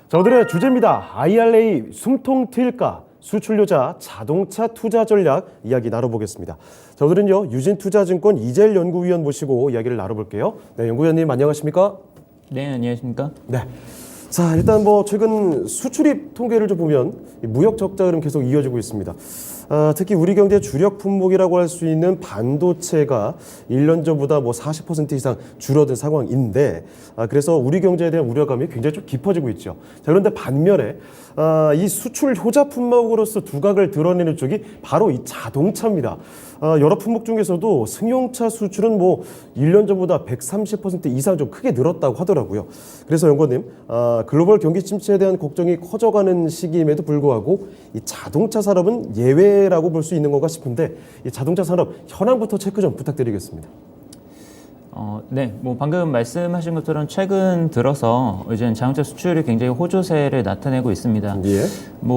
자, 오늘의 주제입니다. IRA 숨통 트일까? 수출료자 자동차 투자 전략 이야기 나눠보겠습니다. 자, 오늘은요 유진투자증권 이재일 연구위원 모시고 이야기를 나눠볼게요. 네, 연구위원님 안녕하십니까? 네, 안녕하십니까? 네. 자, 일단 최근 수출입 통계를 좀 보면 무역 적자 흐름 계속 이어지고 있습니다. 특히 우리 경제 주력 품목이라고 할 수 있는 반도체가 1년 전보다 40% 이상 줄어든 상황인데, 그래서 우리 경제에 대한 우려감이 굉장히 좀 깊어지고 있죠. 자, 그런데 반면에 이 수출 효자 품목으로서 두각을 드러내는 쪽이 바로 이 자동차입니다. 여러 품목 중에서도 승용차 수출은 1년 전보다 130% 이상 좀 크게 늘었다고 하더라고요. 그래서 연구원님, 글로벌 경기 침체에 대한 걱정이 커져가는 시기임에도 불구하고 이 자동차 산업은 예외라고 볼 수 있는 건가 싶은데, 이 자동차 산업 현황부터 체크 좀 부탁드리겠습니다. 네, 방금 말씀하신 것처럼 최근 들어서 이제 자동차 수출이 굉장히 호조세를 나타내고 있습니다. 예.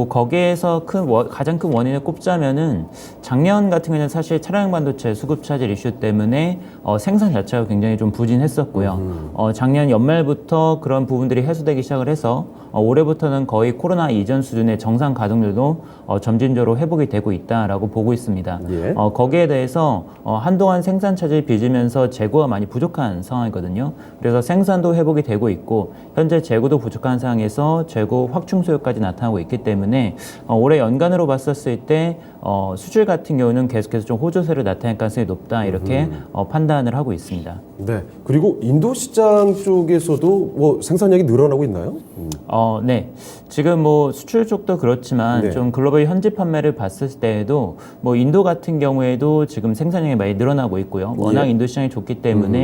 거기에서 가장 큰 원인을 꼽자면은 작년 같은 경우에는 사실 차량 반도체 수급 차질 이슈 때문에 생산 자체가 굉장히 좀 부진했었고요. 작년 연말부터 그런 부분들이 해소되기 시작을 해서 올해부터는 거의 코로나 이전 수준의 정상 가동률도 점진적으로 회복이 되고 있다라고 보고 있습니다. 예. 거기에 대해서 한동안 생산 차질이 빚으면서 재고가 많이 부족한 상황이거든요. 그래서 생산도 회복이 되고 있고 현재 재고도 부족한 상황에서 재고 확충 수요까지 나타나고 있기 때문에 올해 연간으로 봤었을 때 수출 같은 경우는 계속해서 좀 호조세를 나타낼 가능성이 높다 이렇게 판단을 하고 있습니다. 네. 그리고 인도 시장 쪽에서도 생산량이 늘어나고 있나요? 네. 지금 수출 쪽도 그렇지만 네. 좀 글로벌 현지 판매를 봤을 때에도 인도 같은 경우에도 지금 생산량이 많이 늘어나고 있고요. 워낙 예. 인도 시장이 좋기 때문에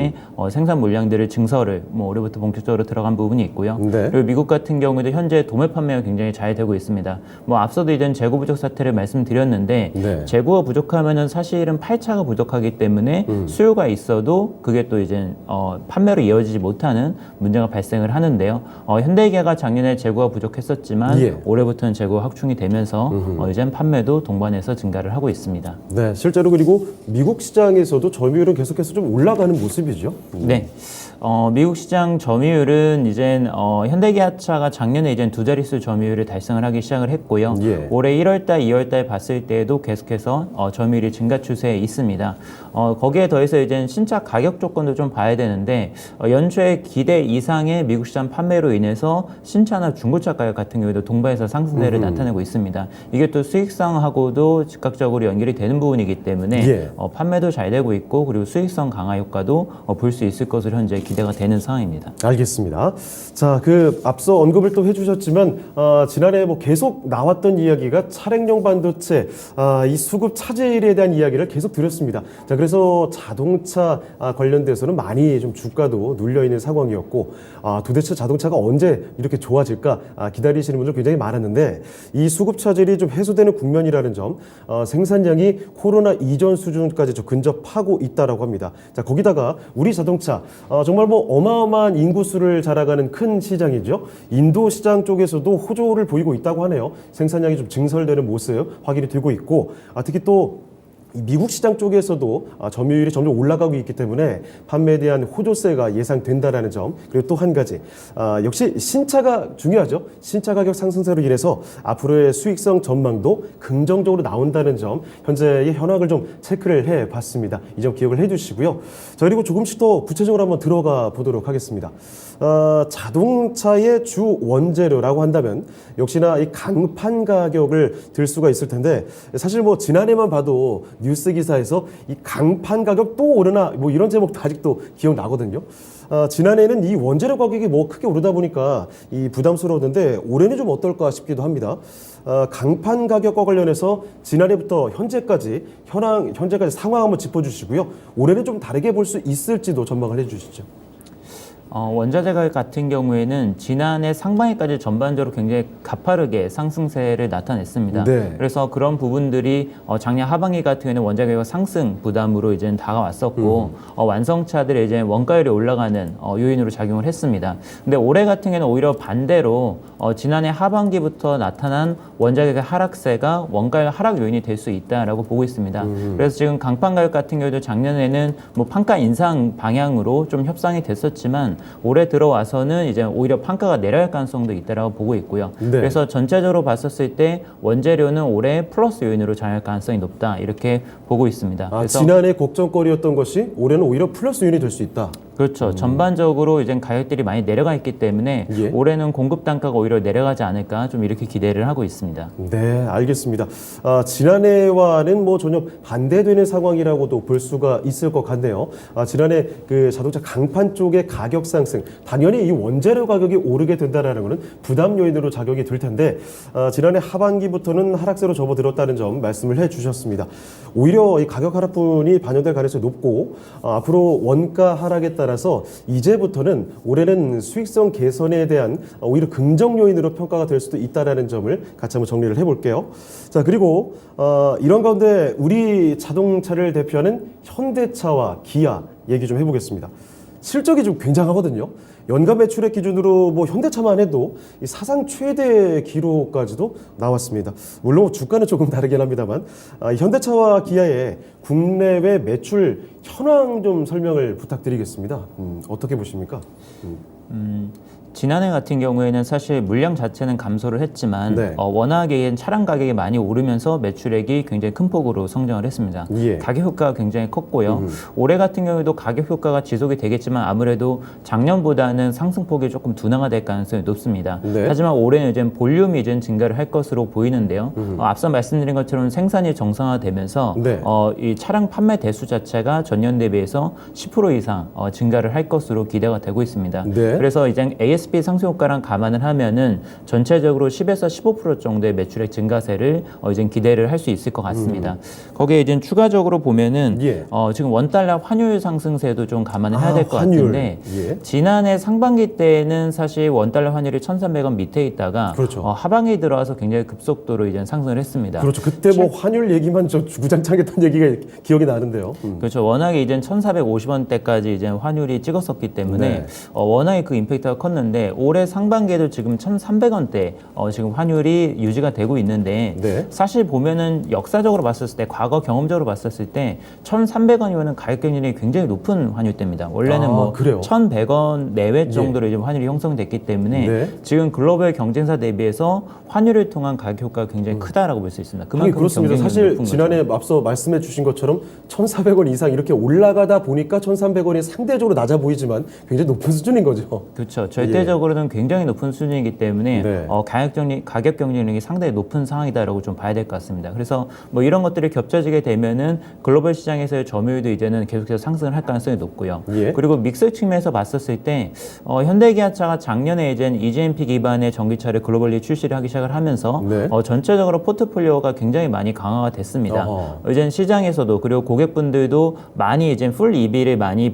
생산 물량들을 증설을 올해부터 본격적으로 들어간 부분이 있고요. 네. 그리고 미국 같은 경우에도 현재 도매 판매가 굉장히 잘 되고 있습니다. 앞서도 이전 재고 부족 사태를 말씀드렸는데 네. 재고가 부족하면은 사실은 팔차가 부족하기 때문에 수요가 있어도 그게 또 이제 판매로 이어지지 못하는 문제가 발생을 하는데요. 현대기아가 작년에 재고가 부족했었지만 예. 올해부터는 재고 확충이 되면서 이제 판매도 동반해서 증가를 하고 있습니다. 네, 실제로 그리고 미국 시장에서도 점유율은 계속해서 좀 올라가는 모습이죠. 네. 미국 시장 점유율은 이젠 현대기아차가 작년에 이제 두 자릿수 점유율을 달성을 하기 시작을 했고요. 예. 올해 1월달, 2월달 봤을 때에도 계속해서 점유율이 증가 추세에 있습니다. 거기에 더해서 이제 신차 가격 조건도 좀 봐야 되는데 연초에 기대 이상의 미국 시장 판매로 인해서 신차나 중고차 가격 같은 경우에도 동반해서 상승세를 나타내고 있습니다. 이게 또 수익성하고도 즉각적으로 연결이 되는 부분이기 때문에 예. 판매도 잘 되고 있고 그리고 수익성 강화 효과도 볼 수 있을 것으로 현재 기대가 되는 상황입니다. 알겠습니다. 자, 앞서 언급을 또 해주셨지만 지난해 계속 나왔던 이야기가 차량용 반도체 이 수급 차질에 대한 이야기를 계속 드렸습니다. 자, 그래서 자동차 관련돼서는 많이 좀 주가도 눌려 있는 상황이었고 도대체 자동차가 언제 이렇게 좋아질까 기다리시는 분들 굉장히 많았는데 이 수급 차질이 좀 해소되는 국면이라는 점, 생산량이 코로나 이전 수준까지 좀 근접하고 있다라고 합니다. 자, 거기다가 우리 자동차 정말 어마어마한 인구수를 자랑하는 큰 시장이죠. 인도 시장 쪽에서도 호조를 보이고 있다고 하네요. 생산량이 좀 증설되는 모습 확인이 되고 있고 특히 또 미국 시장 쪽에서도 점유율이 점점 올라가고 있기 때문에 판매에 대한 호조세가 예상된다는 점, 그리고 또 한 가지 역시 신차가 중요하죠. 신차 가격 상승세로 인해서 앞으로의 수익성 전망도 긍정적으로 나온다는 점, 현재의 현황을 좀 체크를 해봤습니다. 이 점 기억을 해주시고요. 자, 그리고 조금씩 더 구체적으로 한번 들어가 보도록 하겠습니다. 자동차의 주 원재료라고 한다면 역시나 이 강판 가격을 들 수가 있을 텐데, 사실 지난해만 봐도 뉴스 기사에서 이 강판 가격 또 오르나 이런 제목도 아직도 기억나거든요. 지난해에는 이 원재료 가격이 크게 오르다 보니까 이 부담스러웠는데 올해는 좀 어떨까 싶기도 합니다. 강판 가격과 관련해서 지난해부터 현재까지 상황 한번 짚어주시고요. 올해는 좀 다르게 볼 수 있을지도 전망을 해주시죠. 원자재 가격 같은 경우에는 지난해 상반기까지 전반적으로 굉장히 가파르게 상승세를 나타냈습니다. 네. 그래서 그런 부분들이 작년 하반기 같은 경우에는 원자재 가격 상승 부담으로 이제 다가왔었고 완성차들의 이제 원가율이 올라가는 요인으로 작용을 했습니다. 근데 올해 같은 경우는 오히려 반대로 지난해 하반기부터 나타난 원자재 가격 하락세가 원가율 하락 요인이 될 수 있다라고 보고 있습니다. 그래서 지금 강판 가격 같은 경우도 작년에는 판가 인상 방향으로 좀 협상이 됐었지만 있지만 올해 들어와서는 이제 오히려 판가가 내려갈 가능성도 있다라고 보고 있고요. 네. 그래서 전체적으로 봤었을 때 원재료는 올해 플러스 요인으로 작용할 가능성이 높다 이렇게 보고 있습니다. 그래서 지난해 걱정거리였던 것이 올해는 오히려 플러스 요인이 될 수 있다. 그렇죠. 전반적으로 이제 가격들이 많이 내려가 있기 때문에 예. 올해는 공급 단가가 오히려 내려가지 않을까 좀 이렇게 기대를 하고 있습니다. 네, 알겠습니다. 지난해와는 뭐 전혀 반대되는 상황이라고도 볼 수가 있을 것 같네요. 지난해 그 자동차 강판 쪽의 가격 상승, 당연히 이 원재료 가격이 오르게 된다는 것은 부담 요인으로 작용이 될 텐데 지난해 하반기부터는 하락세로 접어들었다는 점 말씀을 해주셨습니다. 오히려 이 가격 하락분이 반영될 가능성이 높고 앞으로 원가 하락에 따라서 이제부터는 올해는 수익성 개선에 대한 오히려 긍정 요인으로 평가가 될 수도 있다는 점을 같이 한번 정리를 해볼게요. 자, 그리고 이런 가운데 우리 자동차를 대표하는 현대차와 기아 얘기 좀 해보겠습니다. 실적이 좀 굉장하거든요. 연간 매출액 기준으로 뭐 현대차만 해도 이 사상 최대 기록까지도 나왔습니다. 물론 주가는 조금 다르긴 합니다만 현대차와 기아의 국내외 매출 현황 좀 설명을 부탁드리겠습니다. 어떻게 보십니까? 지난해 같은 경우에는 사실 물량 자체는 감소를 했지만 네. 워낙에 차량 가격이 많이 오르면서 매출액이 굉장히 큰 폭으로 성장을 했습니다. 예. 가격 효과가 굉장히 컸고요. 올해 같은 경우에도 가격 효과가 지속이 되겠지만 아무래도 작년보다는 상승폭이 조금 둔화가 될 가능성이 높습니다. 네. 하지만 올해는 이제 볼륨이 이제 증가를 할 것으로 보이는데요. 앞서 말씀드린 것처럼 생산이 정상화되면서 네. 이 차량 판매 대수 자체가 전년 대비해서 10% 이상 증가를 할 것으로 기대가 되고 있습니다. 네. 그래서 이제 ASP 상승 효과랑 감안을 하면은 전체적으로 10에서 15% 정도의 매출액 증가세를 이제 기대를 할 수 있을 것 같습니다. 거기에 이제 추가적으로 보면은 예. 지금 원달러 환율 상승세도 좀 감안을 해야 될 것 같은데 예. 지난해 상반기 때는 사실 원달러 환율이 1,300원 밑에 있다가 그렇죠. 하반기 들어와서 굉장히 급속도로 이제 상승을 했습니다. 그렇죠. 그때 뭐 환율 얘기만 저 주구장창했던 얘기가 기억이 나는데요. 그렇죠. 워낙에 이제 1,450원대까지 이제 환율이 찍었었기 때문에 네. 워낙에 그 임팩트가 컸는데 올해 상반기에도 지금 1,300원대 지금 환율이 유지가 되고 있는데 네. 사실 보면은 역사적으로 봤었을 때 과거 경험적으로 봤었을 때 1,300원이면은 가격 경쟁률이 굉장히 높은 환율대입니다. 원래는 뭐 그래요? 1,100원 내외 정도로 이제 환율이 형성됐기 때문에 네. 지금 글로벌 경쟁사 대비해서 환율을 통한 가격 효과가 굉장히 크다라고 볼 수 있습니다. 하긴 그렇습니다. 경쟁력이 사실 높은 거죠. 지난해 앞서 말씀해 주신 것처럼 1,400원 이상 이렇게 올라가다 보니까 1,300원이 상대적으로 낮아 보이지만 굉장히 높은 수준인 거죠. 그렇죠. 절대적으로는 굉장히 높은 수준이기 때문에 네. 가격 경쟁력이 상당히 높은 상황이다라고 좀 봐야 될 것 같습니다. 그래서 뭐 이런 것들이 겹쳐지게 되면은 글로벌 시장에서의 점유율도 이제는 계속해서 상승을 할 가능성이 높고요. 예. 그리고 믹스 측면에서 봤었을 때 현대기아차가 작년에 이제 EGMP 기반의 전기차를 글로벌리 출시를 하기 시작을 하면서 네. 전체적으로 포트폴리오가 굉장히 많이 강화가 됐습니다. 이제 시장에서도 그리고 고객분들도 많이 이제 풀 EV를 많이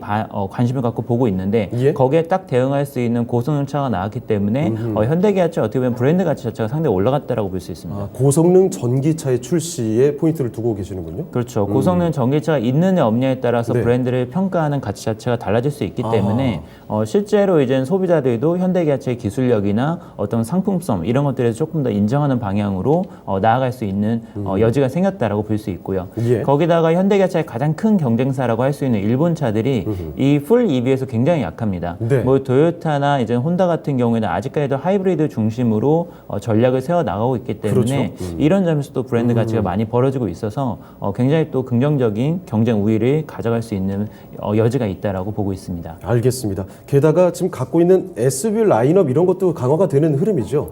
관심을 갖고 보고 있는데 예. 거기에 딱 대응할 수 있는 고성능 차가 나왔기 때문에 현대기아차 어떻게 보면 브랜드 가치 자체가 상당히 올라갔다라고 볼 수 있습니다. 고성능 전기차의 출시에 포인트를 두고 계시는군요. 그렇죠. 고성능 전기차가 있느냐 없냐에 따라서 네. 브랜드를 평가하는 가치 자체가 달라질 수 있기 때문에 실제로 이제 소비자들도 현대기아차의 기술력이나 어떤 상품성 이런 것들에서 조금 더 인정하는 방향으로 나아갈 수 있는 여지가 생겼다라고 볼 수 있고요. 예. 거기다가 현대기아차의 가장 큰 경쟁사라고 할 수 있는 일본 차들이 이 풀 EV에서 굉장히 약합니다. 네. 뭐 토요타나 이제 혼다 같은 경우에는 아직까지도 하이브리드 중심으로 전략을 세워 나가고 있기 때문에 그렇죠. 이런 점에서도 브랜드 가치가 많이 벌어지고 있어서 굉장히 또 긍정적인 경쟁 우위를 가져갈 수 있는 여지가 있다라고 보고 있습니다. 알겠습니다. 게다가 지금 갖고 있는 SUV 라인업 이런 것도 강화가 되는 흐름이죠.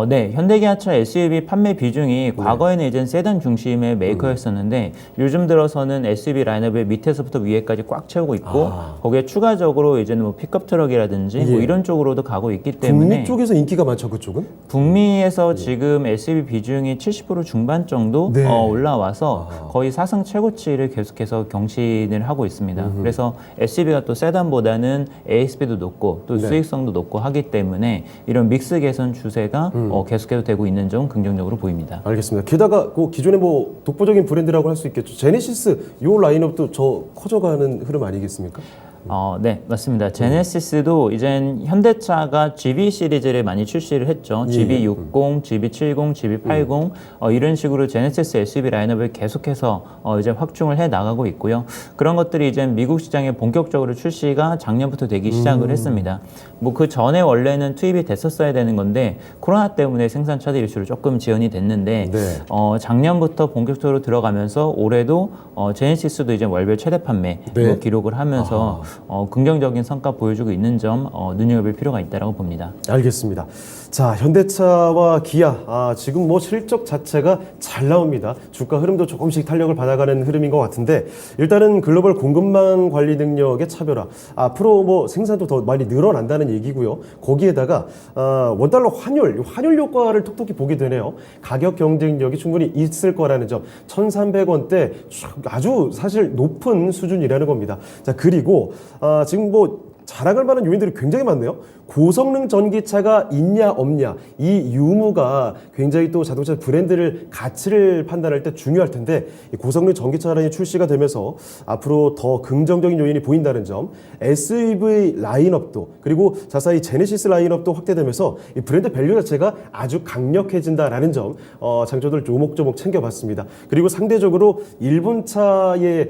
네, 현대기아차 SUV 판매 비중이 과거에는 이제 세단 중심의 메이커였었는데 요즘 들어서는 SUV 라인업의 밑에서부터 위에까지 꽉 채우고 있고 거기에 추가적으로 이제는 뭐 픽업 트럭이라든지 뭐 이런 쪽으로도 가고 있기 때문에 북미 쪽에서 인기가 많죠, 그쪽은? 북미에서 지금 SUV 비중이 70% 중반 정도 네. 올라와서 거의 사상 최고치를 계속해서 경신을 하고 있습니다. 그래서 SUV가 또 세단보다는 ASP도 높고 또 네. 수익성도 높고 하기 때문에 이런 믹스 개선 추세가 계속해서 되고 있는 점 긍정적으로 보입니다. 알겠습니다. 게다가 그 기존의 뭐 독보적인 브랜드라고 할 수 있겠죠. 제네시스 요 라인업도 저 커져가는 흐름 아니겠습니까? 네, 맞습니다. 제네시스도 이젠 현대차가 GB 시리즈를 많이 출시를 했죠. GB60, GB70, GB80 이런 식으로 제네시스 SUV 라인업을 계속해서 이제 확충을 해 나가고 있고요. 그런 것들이 이제 미국 시장에 본격적으로 출시가 작년부터 되기 시작을 했습니다. 뭐 그 전에 원래는 투입이 됐었어야 되는 건데 코로나 때문에 생산 차질 이슈로 조금 지연이 됐는데 네. 작년부터 본격적으로 들어가면서 올해도 제네시스도 이제 월별 최대 판매 네. 기록을 하면서 긍정적인 성과 보여주고 있는 점 눈여겨볼 필요가 있다고 봅니다. 알겠습니다. 자, 현대차와 기아, 지금 뭐 실적 자체가 잘 나옵니다. 주가 흐름도 조금씩 탄력을 받아가는 흐름인 것 같은데, 일단은 글로벌 공급망 관리 능력의 차별화, 앞으로 뭐 생산도 더 많이 늘어난다는 얘기고요. 거기에다가 원달러 환율 효과를 톡톡히 보게 되네요. 가격 경쟁력이 충분히 있을 거라는 점, 1,300원대 아주 사실 높은 수준이라는 겁니다. 자, 그리고 지금 뭐 자랑할 만한 요인들이 굉장히 많네요. 고성능 전기차가 있냐 없냐, 이 유무가 굉장히 또 자동차 브랜드를 가치를 판단할 때 중요할 텐데, 이 고성능 전기차 라인이 출시가 되면서 앞으로 더 긍정적인 요인이 보인다는 점, SUV 라인업도 그리고 자사의 제네시스 라인업도 확대되면서 이 브랜드 밸류 자체가 아주 강력해진다라는 점, 장초들 조목조목 챙겨봤습니다. 그리고 상대적으로 일본차에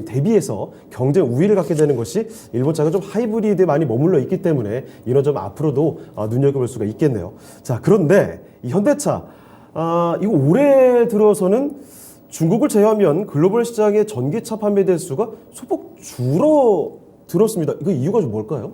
대비해서 경쟁 우위를 갖게 되는 것이 일본차가 좀 하이브리드에 많이 머물러 있기 때문에 이런 점 앞으로도 눈여겨볼 수가 있겠네요. 자, 그런데 이 현대차, 이거 올해 들어서는 중국을 제외하면 글로벌 시장의 전기차 판매 대수가 소폭 줄어들었습니다. 이거 이유가 좀 뭘까요?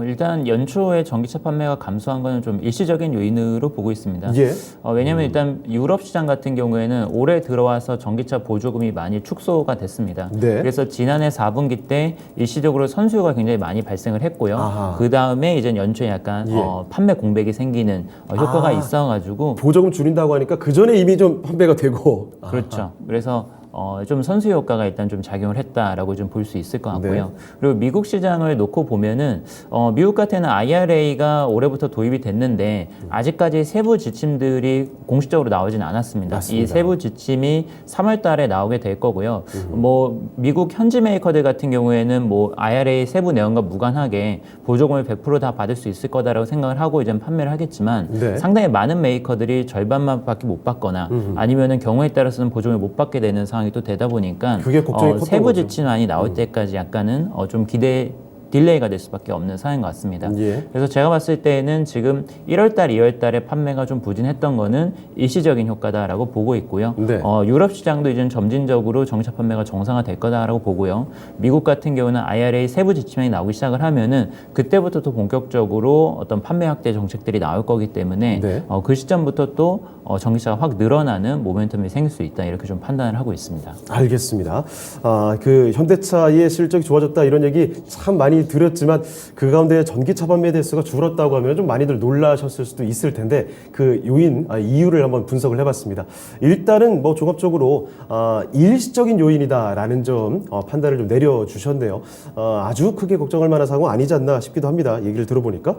일단 연초에 전기차 판매가 감소한 거는 좀 일시적인 요인으로 보고 있습니다. 예. 왜냐하면 일단 유럽 시장 같은 경우에는 올해 들어와서 전기차 보조금이 많이 축소가 됐습니다. 네. 그래서 지난해 4분기 때 일시적으로 선수요가 굉장히 많이 발생을 했고요. 그 다음에 이제 연초에 약간 판매 공백이 생기는 효과가 있어가지고 보조금 줄인다고 하니까 그 전에 이미 좀 판매가 되고. 그렇죠. 그래서 좀 선수 효과가 일단 좀 작용을 했다라고 좀 볼 수 있을 것 같고요. 네. 그리고 미국 시장을 놓고 보면은 미국 같은 IRA가 올해부터 도입이 됐는데 아직까지 세부 지침들이 공식적으로 나오진 않았습니다. 맞습니다. 이 세부 지침이 3월 달에 나오게 될 거고요. 뭐 미국 현지 메이커들 같은 경우에는 뭐 IRA 세부 내용과 무관하게 보조금을 100%다 받을 수 있을 거다라고 생각을 하고 이제 판매를 하겠지만 네. 상당히 많은 메이커들이 절반만밖에 못 받거나 아니면은 경우에 따라서는 보조금을 못 받게 되는 상황이 또 되다 보니까 그게 걱정이 컸던 세부 거죠. 지침안이 나올 때까지 약간은 좀 딜레이가 될 수밖에 없는 상황인 것 같습니다. 예. 그래서 제가 봤을 때는 지금 1월달, 2월달에 판매가 좀 부진했던 거는 일시적인 효과다라고 보고 있고요. 네. 유럽 시장도 이제 점진적으로 전기차 판매가 정상화될 거다라고 보고요. 미국 같은 경우는 IRA 세부 지침이 나오기 시작을 하면은 그때부터 또 본격적으로 어떤 판매 확대 정책들이 나올 거기 때문에 네. 그 시점부터 또 전기차가 확 늘어나는 모멘텀이 생길 수 있다 이렇게 좀 판단을 하고 있습니다. 알겠습니다. 그 현대차의 실적이 좋아졌다 이런 얘기 참 많이 들었지만 그 가운데 전기차 판매 대수가 줄었다고 하면 좀 많이들 놀라셨을 수도 있을 텐데 그 요인, 이유를 한번 분석을 해봤습니다. 일단은 뭐 종합적으로 일시적인 요인이다라는 점 판단을 좀 내려주셨네요. 아주 크게 걱정할 만한 상황 아니지 않나 싶기도 합니다. 얘기를 들어보니까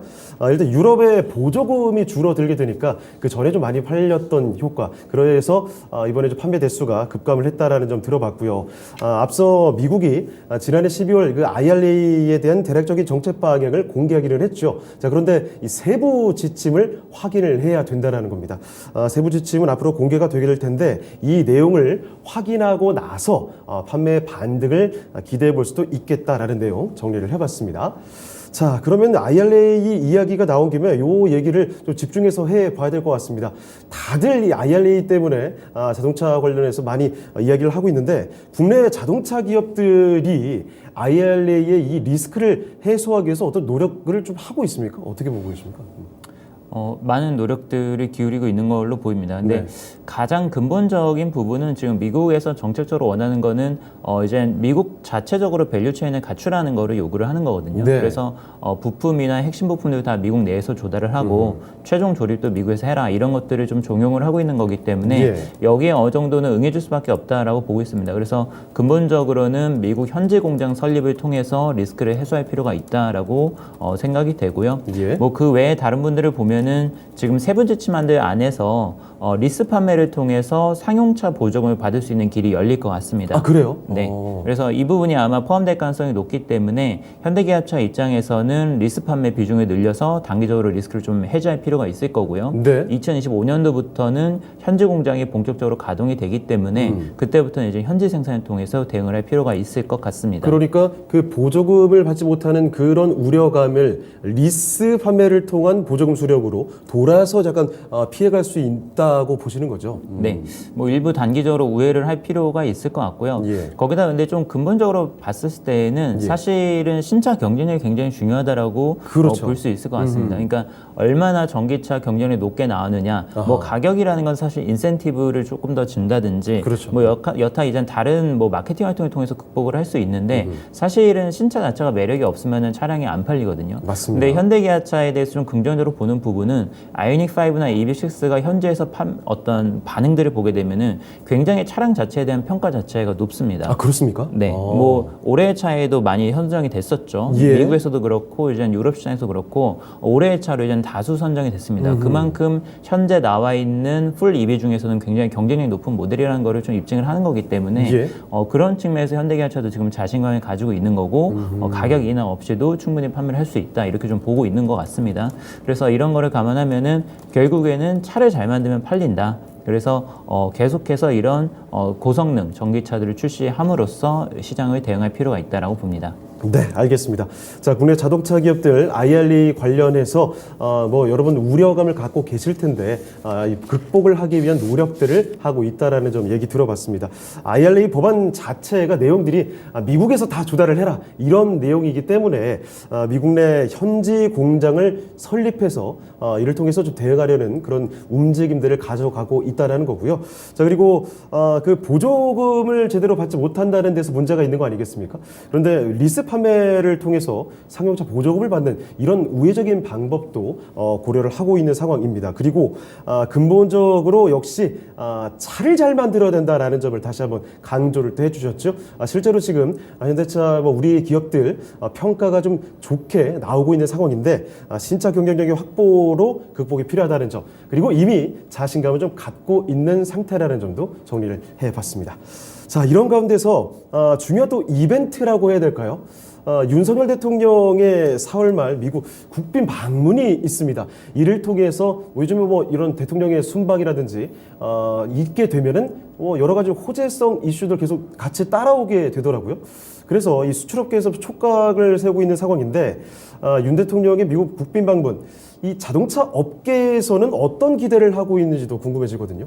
일단 유럽의 보조금이 줄어들게 되니까 그 전에 좀 많이 팔렸던 효과, 그래서 이번에 좀 판매 대수가 급감을 했다라는 점 들어봤고요. 앞서 미국이 지난해 12월 그 IRA에 대한 대략적인 정책 방향을 공개하기를 했죠. 자, 그런데 이 세부 지침을 확인을 해야 된다는 겁니다. 세부 지침은 앞으로 공개가 되게 될 텐데 이 내용을 확인하고 나서 판매 반등을 기대해 볼 수도 있겠다라는 내용 정리를 해봤습니다. 자, 그러면 IRA 이야기가 나온 김에 요 얘기를 좀 집중해서 해봐야 될 것 같습니다. 다들 이 IRA 때문에 자동차 관련해서 많이 이야기를 하고 있는데 국내 자동차 기업들이 IRA의 이 리스크를 해소하기 위해서 어떤 노력을 좀 하고 있습니까? 어떻게 보고 계십니까? 많은 노력들을 기울이고 있는 걸로 보입니다. 근데 네. 가장 근본적인 부분은 지금 미국에서 정책적으로 원하는 거는 이제 미국 자체적으로 밸류 체인을 갖추라는 거를 요구를 하는 거거든요. 네. 그래서 부품이나 핵심 부품들 다 미국 내에서 조달을 하고 최종 조립도 미국에서 해라 이런 것들을 좀 종용을 하고 있는 거기 때문에 예. 여기에 어느 정도는 응해줄 수밖에 없다라고 보고 있습니다. 그래서 근본적으로는 미국 현지 공장 설립을 통해서 리스크를 해소할 필요가 있다라고 생각이 되고요. 예. 뭐 그 외에 다른 분들을 보면은 지금 세부 지침안들 안에서 리스 판매를 통해서 상용차 보조금을 받을 수 있는 길이 열릴 것 같습니다. 아, 그래요? 네. 그래서 이 부분이 아마 포함될 가능성이 높기 때문에 현대기아차 입장에서는 리스 판매 비중을 늘려서 단기적으로 리스크를 좀 해지할 필요가 있을 거고요. 네. 2025년도부터는 현지 공장이 본격적으로 가동이 되기 때문에 그때부터는 이제 현지 생산을 통해서 대응을 할 필요가 있을 것 같습니다. 그러니까 그 보조금을 받지 못하는 그런 우려감을 리스 판매를 통한 보조금 수령으로 돌아서 약간 피해갈 수 있다고 보시는 거죠. 네, 뭐 일부 단기적으로 우회를 할 필요가 있을 것 같고요. 예. 거기다 근데 좀 근본적으로 봤을 때는 사실은 신차 경쟁력이 굉장히 중요하다라고 그렇죠. 볼 수 있을 것 같습니다. 그러니까 얼마나 전기차 경쟁력이 높게 나오느냐, 뭐 가격이라는 건 사실 인센티브를 조금 더 준다든지, 그렇죠. 뭐 여타 이전 다른 뭐 마케팅 활동을 통해서 극복을 할 수 있는데 사실은 신차 자체가 매력이 없으면은 차량이 안 팔리거든요. 맞습니다. 근데 현대기아차에 대해서 좀 긍정적으로 보는 부분은 아이오닉 5나 EV6가 현재에서 어떤 반응들을 보게 되면은 굉장히 차량 자체에 대한 평가 자체가 높습니다. 아, 그렇습니까? 네, 뭐 올해의 차에도 많이 선정이 됐었죠. 예. 미국에서도 그렇고 이제 유럽 시장에서 그렇고 올해의 차로 이제 다수 선정이 됐습니다. 그만큼 현재 나와 있는 풀 EV 중에서는 굉장히 경쟁력이 높은 모델이라는 거를 좀 입증을 하는 거기 때문에 예. 그런 측면에서 현대기아차도 지금 자신감을 가지고 있는 거고 가격 인하 없이도 충분히 판매를 할 수 있다 이렇게 좀 보고 있는 것 같습니다. 그래서 이런 거를 감안하면은 결국에는 차를 잘 만들면 팔린다. 그래서 계속해서 이런 고성능 전기차들을 출시함으로써 시장을 대응할 필요가 있다라고 봅니다. 네, 알겠습니다. 자, 국내 자동차 기업들 IRA 관련해서 뭐 여러분 우려감을 갖고 계실 텐데 이 극복을 하기 위한 노력들을 하고 있다라는 점 얘기 들어봤습니다. IRA 법안 자체가 내용들이 미국에서 다 조달을 해라 이런 내용이기 때문에 미국 내 현지 공장을 설립해서 이를 통해서 좀 대응하려는 그런 움직임들을 가져가고 있다라는 거고요. 자, 그리고 그 보조금을 제대로 받지 못한다는 데서 문제가 있는 거 아니겠습니까? 그런데 리스 판매를 통해서 상용차 보조금을 받는 이런 우회적인 방법도 고려를 하고 있는 상황입니다. 그리고 근본적으로 역시 차를 잘 만들어야 된다라는 점을 다시 한번 강조를 또 해주셨죠. 실제로 지금 현대차 뭐 우리 기업들 평가가 좀 좋게 나오고 있는 상황인데 신차 경쟁력의 확보로 극복이 필요하다는 점, 그리고 이미 자신감을 좀 갖고 있는 상태라는 점도 정리를 해봤습니다. 자, 이런 가운데서 중요한 또 이벤트라고 해야 될까요? 윤석열 대통령의 4월 말 미국 국빈 방문이 있습니다. 이를 통해서 요즘에 뭐 이런 대통령의 순방이라든지 있게 되면은 여러 가지 호재성 이슈들 계속 같이 따라오게 되더라고요. 그래서 이 수출업계에서 촉각을 세우고 있는 상황인데 윤 대통령의 미국 국빈 방문, 이 자동차 업계에서는 어떤 기대를 하고 있는지도 궁금해지거든요.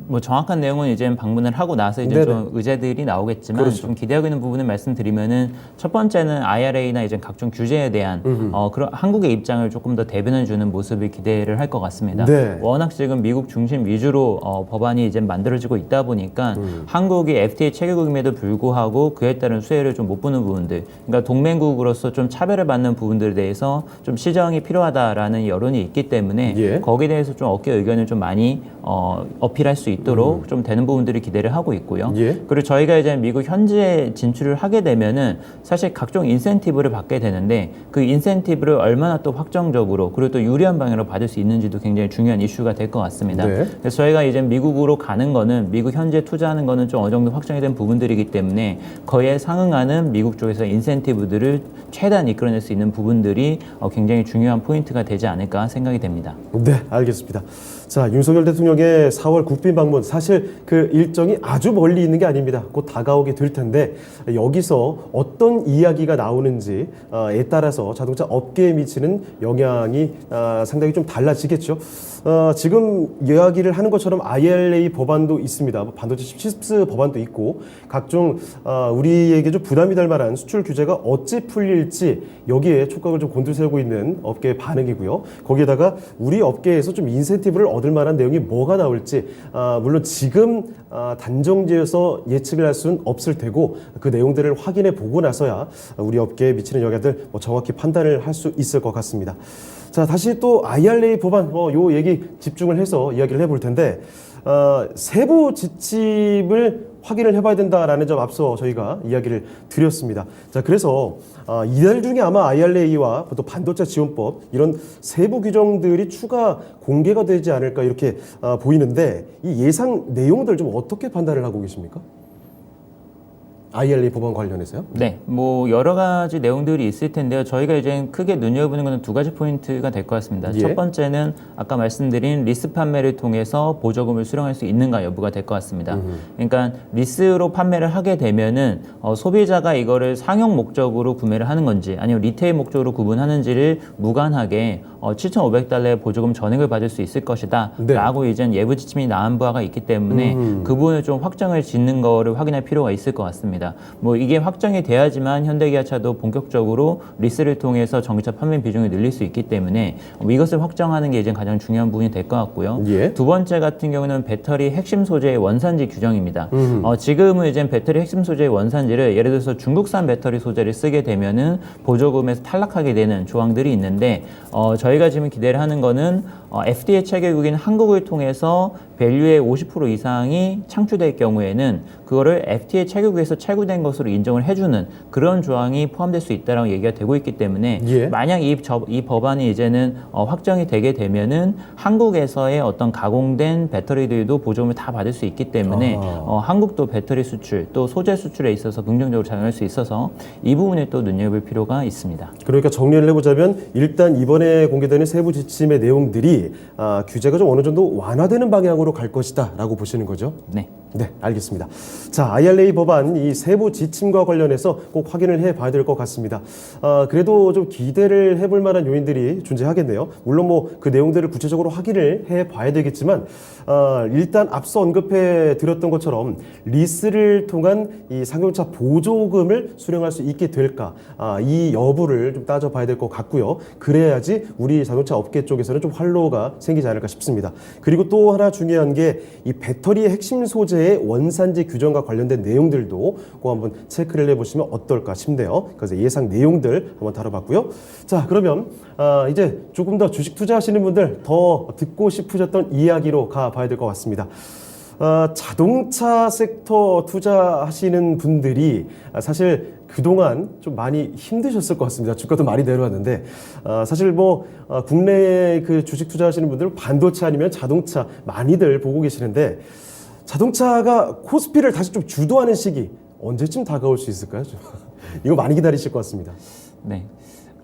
뭐 정확한 내용은 이제 방문을 하고 나서 이제 네네. 좀 의제들이 나오겠지만 그렇죠. 좀 기대하고 있는 부분을 말씀드리면은 첫 번째는 IRA나 이제 각종 규제에 대한 그런 한국의 입장을 조금 더 대변해주는 모습을 기대를 할 것 같습니다. 네. 워낙 지금 미국 중심 위주로 법안이 이제 만들어지고 있다 보니까 한국이 FTA 체결국임에도 불구하고 그에 따른 수혜를 좀 못 보는 부분들, 그러니까 동맹국으로서 좀 차별을 받는 부분들에 대해서 좀 시정이 필요하다라는 여론이 있기 때문에 예. 거기에 대해서 좀 업계 의견을 좀 많이 어필할 수 있도록 좀 되는 부분들이 기대를 하고 있고요. 예. 그리고 저희가 이제 미국 현지에 진출을 하게 되면은 사실 각종 인센티브를 받게 되는데 그 인센티브를 얼마나 또 확정적으로 그리고 또 유리한 방향으로 받을 수 있는지도 굉장히 중요한 이슈가 될 것 같습니다. 네. 그래서 저희가 이제 미국으로 가는 거는 미국 현지에 투자하는 거는 좀 어느 정도 확정이 된 부분들이기 때문에 그에 상응하는 미국 쪽에서 인센티브들을 최대한 이끌어낼 수 있는 부분들이 굉장히 중요한 포인트가 되지 않을까 생각이 됩니다. 네, 알겠습니다. 자, 윤석열 대통령의 4월 국빈 방문, 사실 그 일정이 아주 멀리 있는 게 아닙니다. 곧 다가오게 될 텐데 여기서 어떤 이야기가 나오는지에 따라서 자동차 업계에 미치는 영향이 상당히 좀 달라지겠죠. 지금 이야기를 하는 것처럼 IRA 법안도 있습니다. 반도체 칩스 법안도 있고 각종 우리에게 좀 부담이 될 만한 수출 규제가 어찌 풀릴지 여기에 촉각을 좀 곤두세우고 있는 업계의 반응이고요. 거기에다가 우리 업계에서 좀 인센티브를 얻을 만한 내용이 뭐가 나올지 물론 지금 단정지어서 예측을 할 수는 없을 테고 그 내용들을 확인해 보고 나서야 우리 업계에 미치는 영향들 정확히 판단을 할 수 있을 것 같습니다. 자, 다시 또 IRA 법안 요 얘기 집중을 해서 이야기를 해볼 텐데 세부 지침을 확인을 해봐야 된다라는 점 앞서 저희가 이야기를 드렸습니다. 자, 그래서 이달 중에 아마 IRA와 또 반도체 지원법 이런 세부 규정들이 추가 공개가 되지 않을까 이렇게 보이는데 이 예상 내용들 좀 어떻게 판단을 하고 계십니까? IRA 법안 관련해서요? 네, 뭐 여러 가지 내용들이 있을 텐데요. 저희가 이제 크게 눈여보는 것은 두 가지 포인트가 될 것 같습니다. 예. 첫 번째는 아까 말씀드린 리스 판매를 통해서 보조금을 수령할 수 있는가 여부가 될 것 같습니다. 그러니까 리스로 판매를 하게 되면은 소비자가 이거를 상용 목적으로 구매를 하는 건지 아니면 리테일 목적으로 구분하는지를 무관하게 7,500달러의 보조금 전액을 받을 수 있을 것이다 네. 라고 이제 예부 지침이 나온 바가 있기 때문에 그 부분을 좀 확정을 짓는 거를 확인할 필요가 있을 것 같습니다. 뭐 이게 확정이 돼야지만 현대기아차도 본격적으로 리스를 통해서 전기차 판매 비중을 늘릴 수 있기 때문에 이것을 확정하는 게 이제 가장 중요한 부분이 될 것 같고요. 예. 두 번째 같은 경우는 배터리 핵심 소재의 원산지 규정입니다. 지금은 이제 배터리 핵심 소재의 원산지를 예를 들어서 중국산 배터리 소재를 쓰게 되면은 보조금에서 탈락하게 되는 조항들이 있는데 저희가 지금 기대를 하는 거는 FDA 체결국인 한국을 통해서 밸류의 50% 이상이 창출될 경우에는 그거를 FDA 체결국에서 채굴된 것으로 인정을 해주는 그런 조항이 포함될 수 있다라고 얘기가 되고 있기 때문에 예. 만약 이 법안이 이제는 확정이 되게 되면은 한국에서의 어떤 가공된 배터리들도 보조금을 다 받을 수 있기 때문에 한국도 배터리 수출 또 소재 수출에 있어서 긍정적으로 작용할 수 있어서 이 부분을 또 눈여볼 필요가 있습니다. 그러니까 정리를 해보자면 일단 이번에 공개되는 세부 지침의 내용들이 규제가 좀 어느 정도 완화되는 방향으로 갈 것이다 라고 보시는 거죠? 네. 네, 알겠습니다. 자, IRA 법안 이 세부 지침과 관련해서 꼭 확인을 해봐야 될 것 같습니다. 그래도 좀 기대를 해볼 만한 요인들이 존재하겠네요. 물론 뭐 그 내용들을 구체적으로 확인을 해봐야 되겠지만 일단 앞서 언급해 드렸던 것처럼 리스를 통한 이 상용차 보조금을 수령할 수 있게 될까 이 여부를 좀 따져봐야 될 것 같고요. 그래야지 우리 자동차 업계 쪽에서는 좀 활로가 생기지 않을까 싶습니다. 그리고 또 하나 중요한 게 이 배터리의 핵심 소재의 원산지 규정과 관련된 내용들도 꼭 한번 체크를 해보시면 어떨까 싶네요. 그래서 예상 내용들 한번 다뤄봤고요. 자, 그러면 이제 조금 더 주식 투자하시는 분들 더 듣고 싶으셨던 이야기로 가봐야 될 것 같습니다. 자동차 섹터 투자하시는 분들이 사실 그동안 좀 많이 힘드셨을 것 같습니다. 주가도 많이 내려왔는데 사실 뭐 국내 그 주식 투자하시는 분들은 반도체 아니면 자동차 많이들 보고 계시는데 자동차가 코스피를 다시 좀 주도하는 시기 언제쯤 다가올 수 있을까요? 이거 많이 기다리실 것 같습니다. 네.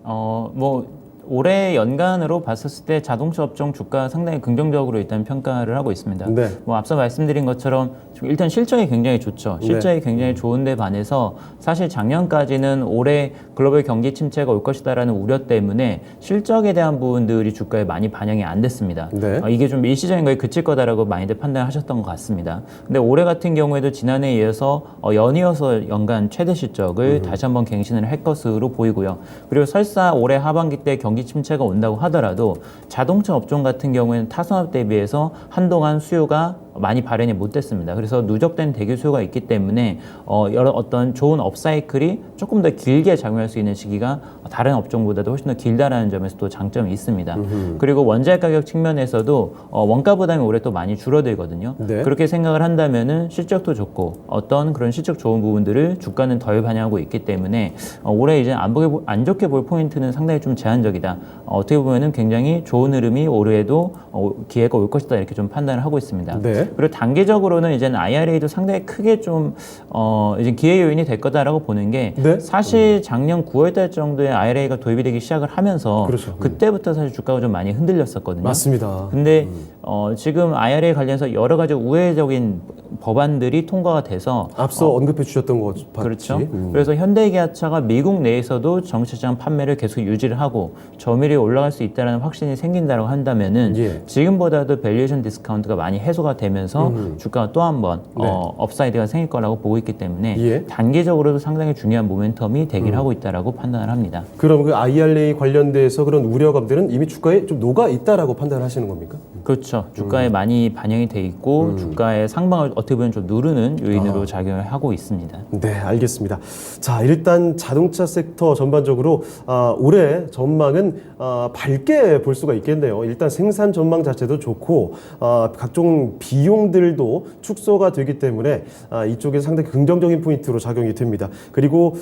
뭐 올해 연간으로 봤었을 때 자동차 업종 주가 상당히 긍정적으로 일단 평가를 하고 있습니다. 네. 뭐 앞서 말씀드린 것처럼 일단 실적이 굉장히 좋죠. 실적이 네. 굉장히 좋은데 반해서 사실 작년까지는 올해 글로벌 경기 침체가 올 것이다라는 우려 때문에 실적에 대한 부분들이 주가에 많이 반영이 안 됐습니다. 네. 이게 좀 일시적인 거에 그칠 거다라고 많이들 판단하셨던 것 같습니다. 근데 올해 같은 경우에도 지난해에 이어서 연이어서 연간 최대 실적을 다시 한번 갱신을 할 것으로 보이고요. 그리고 설사 올해 하반기 때 경기 침체가 온다고 하더라도 자동차 업종 같은 경우에는 타산업 대비해서 한동안 수요가 많이 발현이 못 됐습니다. 그래서 누적된 대기 수요가 있기 때문에 여러 어떤 좋은 업사이클이 조금 더 길게 작용할 수 있는 시기가 다른 업종보다도 훨씬 더 길다라는 점에서 또 장점이 있습니다. 그리고 원자재 가격 측면에서도 원가 부담이 올해 또 많이 줄어들거든요. 네. 그렇게 생각을 한다면은 실적도 좋고 어떤 그런 실적 좋은 부분들을 주가는 덜 반영하고 있기 때문에 올해 이제 안 좋게 볼 포인트는 상당히 좀 제한적이다. 어떻게 보면은 굉장히 좋은 흐름이 올해에도 기회가 올 것이다 이렇게 좀 판단을 하고 있습니다. 네. 그리고 단기적으로는 이제는 IRA도 상당히 크게 좀 이제 기회 요인이 될 거다라고 보는 게 네? 사실 작년 9월달 정도에 IRA가 도입이 되기 시작을 하면서 그렇죠. 그때부터 사실 주가가 좀 많이 흔들렸었거든요. 맞습니다. 근데 지금 IRA 관련해서 여러 가지 우회적인 법안들이 통과가 돼서 앞서 언급해 주셨던 것 같이. 그렇죠. 그래서 현대기아차가 미국 내에서도 전기차장 판매를 계속 유지를 하고 점유율이 올라갈 수 있다는 확신이 생긴다고 한다면은 예. 지금보다도 밸류에이션 디스카운트가 많이 해소가 되면서 주가가 또 한 번 네. 업사이드가 생길 거라고 보고 있기 때문에 예. 단기적으로도 상당히 중요한 모멘텀이 되긴 하고 있다라고 판단을 합니다. 그럼 그 IRA 관련돼서 그런 우려감들은 이미 주가에 좀 녹아 있다라고 판단하시는 겁니까? 그렇죠. 주가에 많이 반영이 돼 있고 주가의 상방을 어떻게 보면 좀 누르는 요인으로 작용을 하고 있습니다. 네, 알겠습니다. 자, 일단 자동차 섹터 전반적으로 올해 전망은 밝게 볼 수가 있겠네요. 일단 생산 전망 자체도 좋고 각종 비용들도 축소가 되기 때문에 이쪽에서 상당히 긍정적인 포인트로 작용이 됩니다. 그리고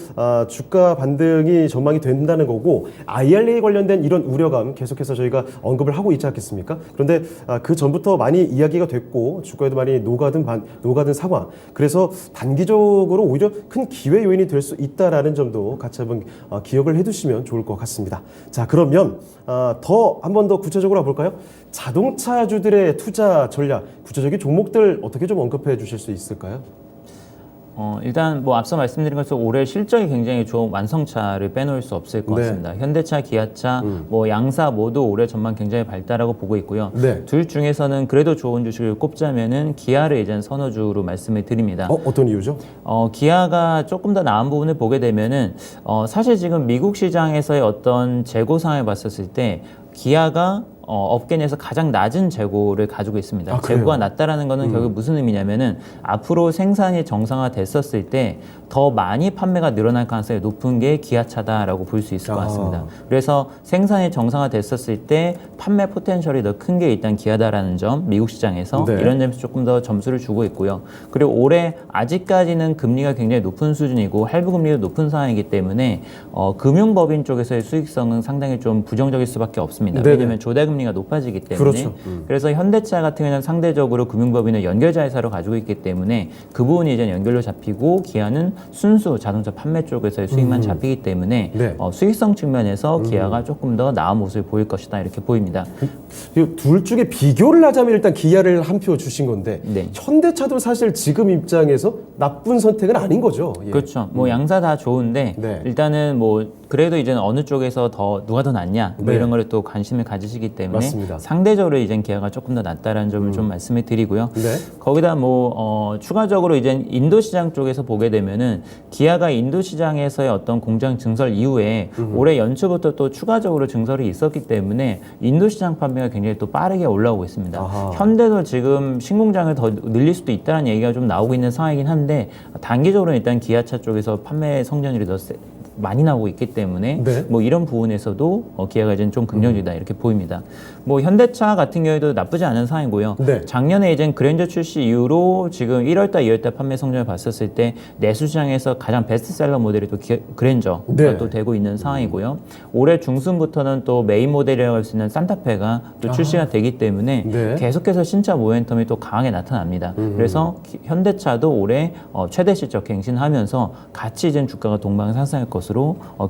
주가 반등이 전망이 된다는 거고 IRA 관련된 이런 우려감 계속해서 저희가 언급을 하고 있지 않겠습니까? 그런데 그 전부터 많이 이야기가 됐고 주가에도 많이 녹아든 상황. 그래서 단기적으로 오히려 큰 기회 요인이 될 수 있다라는 점도 같이 한번 기억을 해두시면 좋을 것 같습니다. 자, 그러면 한 번 더 구체적으로 볼까요? 자동차주들의 투자 전략, 구체적인 종목들 어떻게 좀 언급해 주실 수 있을까요? 일단 뭐 앞서 말씀드린 것처럼 올해 실적이 굉장히 좋은 완성차를 빼놓을 수 없을 것 네. 같습니다. 현대차, 기아차, 뭐 양사 모두 올해 전망 굉장히 밝다라고 보고 있고요. 네. 둘 중에서는 그래도 좋은 주식을 꼽자면은 기아를 이제 선호주로 말씀을 드립니다. 어떤 이유죠? 기아가 조금 더 나은 부분을 보게 되면은 사실 지금 미국 시장에서의 어떤 재고 상황을 봤었을 때 기아가 업계 내에서 가장 낮은 재고를 가지고 있습니다. 재고가 낮다라는 것은 결국 무슨 의미냐면은 앞으로 생산이 정상화됐었을 때 더 많이 판매가 늘어날 가능성이 높은 게 기아차다라고 볼 수 있을 것 같습니다. 그래서 생산이 정상화됐었을 때 판매 포텐셜이 더 큰 게 일단 기아다라는 점, 미국 시장에서 네. 이런 점에서 조금 더 점수를 주고 있고요. 그리고 올해 아직까지는 금리가 굉장히 높은 수준이고 할부 금리도 높은 상황이기 때문에 금융법인 쪽에서의 수익성은 상당히 좀 부정적일 수밖에 없습니다. 네네. 왜냐하면 조달금리가 높아지기 때문에. 그렇죠. 그래서 현대차 같은 경우는 상대적으로 금융법인을 연결자회사로 가지고 있기 때문에 그 부분이 이제 연결로 잡히고 기아는 순수 자동차 판매 쪽에서의 수익만 잡히기 때문에 네. 수익성 측면에서 기아가 조금 더 나은 모습을 보일 것이다 이렇게 보입니다. 둘 중에 비교를 하자면 일단 기아를 한 표 주신 건데 네. 현대차도 사실 지금 입장에서 나쁜 선택은 아닌 거죠. 예. 그렇죠. 뭐 양사 다 좋은데 네. 일단은 뭐 그래도 이제는 어느 쪽에서 누가 더 낫냐 뭐 네. 이런 거를 또 관심을 가지시기 때문에 맞습니다. 상대적으로 이제 기아가 조금 더 낫다라는 점을 좀 말씀을 드리고요. 네. 거기다 뭐 추가적으로 이제 인도 시장 쪽에서 보게 되면은 기아가 인도 시장에서의 어떤 공장 증설 이후에 올해 연초부터 또 추가적으로 증설이 있었기 때문에 인도 시장 판매가 굉장히 또 빠르게 올라오고 있습니다. 아하. 현대도 지금 신공장을 더 늘릴 수도 있다는 얘기가 좀 나오고 있는 상황이긴 한데 단기적으로 일단 기아차 쪽에서 판매 성장률이 더 많이 나오고 있기 때문에 네. 뭐 이런 부분에서도 기아가 이제 좀 긍정적이다 이렇게 보입니다. 뭐 현대차 같은 경우에도 나쁘지 않은 상황이고요. 네. 작년에 이제 그랜저 출시 이후로 지금 1월달, 2월달 판매 성적을 봤었을 때 내수 시장에서 가장 베스트셀러 모델이 또 그랜저가 네. 또 되고 있는 상황이고요. 올해 중순부터는 또 메인 모델이라고 할 수 있는 산타페가 또 출시가 되기 때문에 네. 계속해서 신차 모멘텀이 또 강하게 나타납니다. 그래서 현대차도 올해 최대 실적 갱신하면서 같이 이제 주가가 동방 상승할 것으로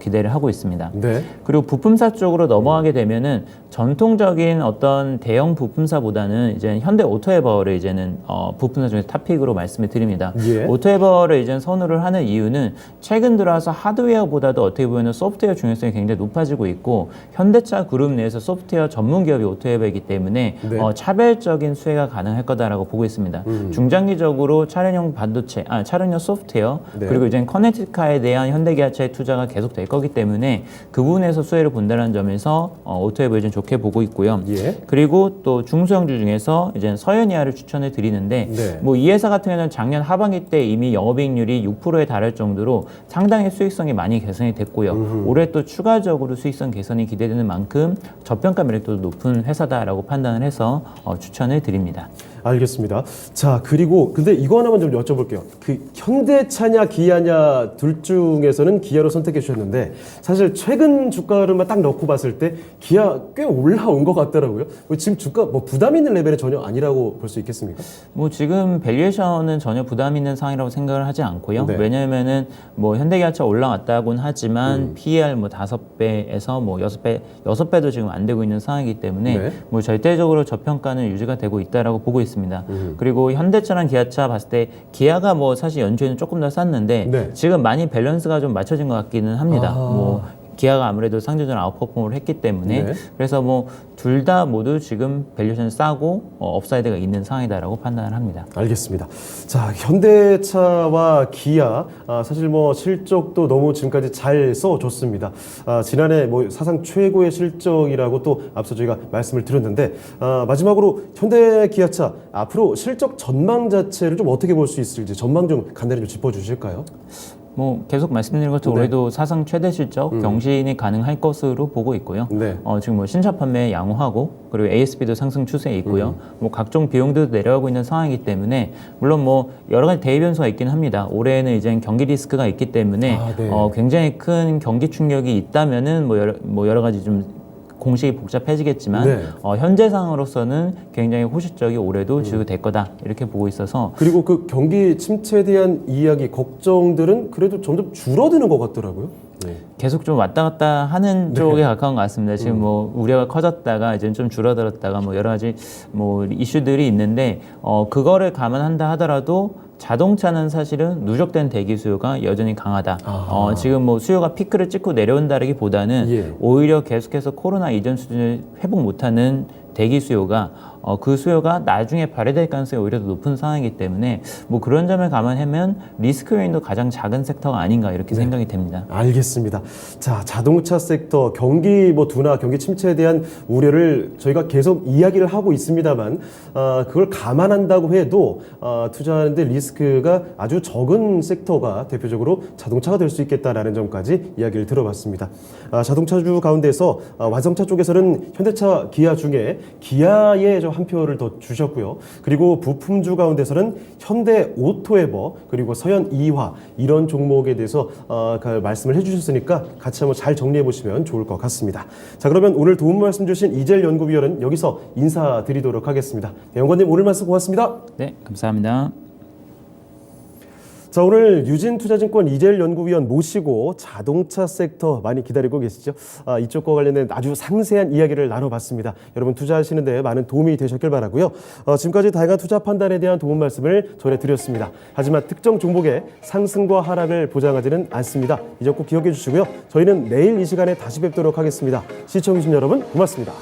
기대를 하고 있습니다. 네. 그리고 부품사 쪽으로 넘어가게 되면은 전통적인 어떤 대형 부품사보다는 이제 현대 오토에버를 이제는 부품사 중에 탑픽으로 말씀을 드립니다. 예. 오토에버를 이제 선호를 하는 이유는 최근 들어서 하드웨어보다도 어떻게 보면 소프트웨어 중요성이 굉장히 높아지고 있고 현대차 그룹 내에서 소프트웨어 전문 기업이 오토에버이기 때문에 네. 차별적인 수혜가 가능할 거다라고 보고 있습니다. 중장기적으로 차량용 반도체, 차량용 소프트웨어 네. 그리고 이제 커넥티카에 대한 현대기아차의 투자가 계속 될 거기 때문에 그 부분에서 수혜를 본다는 점에서 오토에버를 좀 좋게 보고 있고요. 예. 그리고 또 중소형주 중에서 이제 서현이아를 추천해 드리는데 네. 뭐 이 회사 같은 경우는 작년 하반기 때 이미 영업이익률이 6%에 달할 정도로 상당히 수익성이 많이 개선이 됐고요. 올해 또 추가적으로 수익성 개선이 기대되는 만큼 저평가 매력도 높은 회사다라고 판단을 해서 추천을 드립니다. 알겠습니다. 자, 그리고 근데 이거 하나만 좀 여쭤볼게요. 그 현대차냐 기아냐 둘 중에서는 기아로 선택해 주셨는데 사실 최근 주가를만 딱 넣고 봤을 때 기아 꽤 올라온 것 같더라고요. 지금 주가 뭐 부담 있는 레벨은 전혀 아니라고 볼 수 있겠습니까? 뭐 지금 밸류에이션은 전혀 부담 있는 상황이라고 생각을 하지 않고요. 네. 왜냐하면은 뭐 현대기아차 올라왔다고는 하지만 PER 뭐 5배에서 뭐 6배도 지금 안 되고 있는 상황이기 때문에 네. 뭐 절대적으로 저평가는 유지가 되고 있다라고 보고 있습니다. 그리고 현대차랑 기아차 봤을 때 기아가 뭐 사실 연초에는 조금 더 쌌는데 네. 지금 많이 밸런스가 좀 맞춰진 것 같기는 합니다. 뭐 기아가 아무래도 상대적으로 아웃퍼폼을 했기 때문에 네. 그래서 뭐 둘 다 모두 지금 밸류에이션이 싸고 업사이드가 있는 상황이다라고 판단을 합니다. 알겠습니다. 자, 현대차와 기아, 사실 뭐 실적도 너무 지금까지 잘 써줬습니다. 지난해 뭐 사상 최고의 실적이라고 또 앞서 저희가 말씀을 드렸는데, 마지막으로 현대 기아차 앞으로 실적 전망 자체를 좀 어떻게 볼 수 있을지 전망 좀 간단히 좀 짚어주실까요? 뭐 계속 말씀드린 것처럼 네. 올해도 사상 최대 실적 경신이 가능할 것으로 보고 있고요. 네. 지금 뭐 신차 판매 양호하고 그리고 ASP도 상승 추세에 있고요. 뭐 각종 비용도 내려가고 있는 상황이기 때문에 물론 뭐 여러 가지 대의 변수가 있긴 합니다. 올해는 이제 경기 리스크가 있기 때문에 네. 굉장히 큰 경기 충격이 있다면은 뭐 여러 가지 좀 공식이 복잡해지겠지만 네. 현재 상으로서는 굉장히 호시적이 올해도 지속될 거다 이렇게 보고 있어서 그리고 그 경기 침체에 대한 이야기, 걱정들은 그래도 점점 줄어드는 것 같더라고요. 네. 계속 좀 왔다 갔다 하는 쪽에 가까운 것 같습니다. 지금 뭐 우려가 커졌다가 이제 좀 줄어들었다가 뭐 여러 가지 뭐 이슈들이 있는데 그거를 감안한다 하더라도 자동차는 사실은 누적된 대기 수요가 여전히 강하다. 지금 뭐 수요가 피크를 찍고 내려온다기보다는 예. 오히려 계속해서 코로나 이전 수준을 회복 못하는 대기 수요가 그 수요가 나중에 발휘될 가능성이 오히려 더 높은 상황이기 때문에 뭐 그런 점을 감안하면 리스크 요인도 가장 작은 섹터가 아닌가 이렇게 생각이 됩니다. 알겠습니다. 자, 자동차 섹터 경기 뭐 둔화, 경기 침체에 대한 우려를 저희가 계속 이야기를 하고 있습니다만 그걸 감안한다고 해도 투자하는데 리스크가 아주 적은 섹터가 대표적으로 자동차가 될 수 있겠다라는 점까지 이야기를 들어봤습니다. 자동차주 가운데서 완성차 쪽에서는 현대차, 기아 중에 기아에 한 표를 더 주셨고요. 그리고 부품주 가운데서는 현대 오토에버 그리고 서현 이화 이런 종목에 대해서 말씀을 해주셨으니까 같이 한번 잘 정리해 보시면 좋을 것 같습니다. 자, 그러면 오늘 도움 말씀 주신 이재일 연구위원은 여기서 인사드리도록 하겠습니다. 연구원님 오늘 말씀 고맙습니다. 네, 감사합니다. 자, 오늘 유진투자증권 이재일 연구위원 모시고 자동차 섹터 많이 기다리고 계시죠? 이쪽과 관련된 아주 상세한 이야기를 나눠봤습니다. 여러분 투자하시는 데 많은 도움이 되셨길 바라고요. 지금까지 다양한 투자 판단에 대한 도움 말씀을 전해드렸습니다. 하지만 특정 종목의 상승과 하락을 보장하지는 않습니다. 이 점 꼭 기억해 주시고요. 저희는 내일 이 시간에 다시 뵙도록 하겠습니다. 시청해주신 여러분 고맙습니다.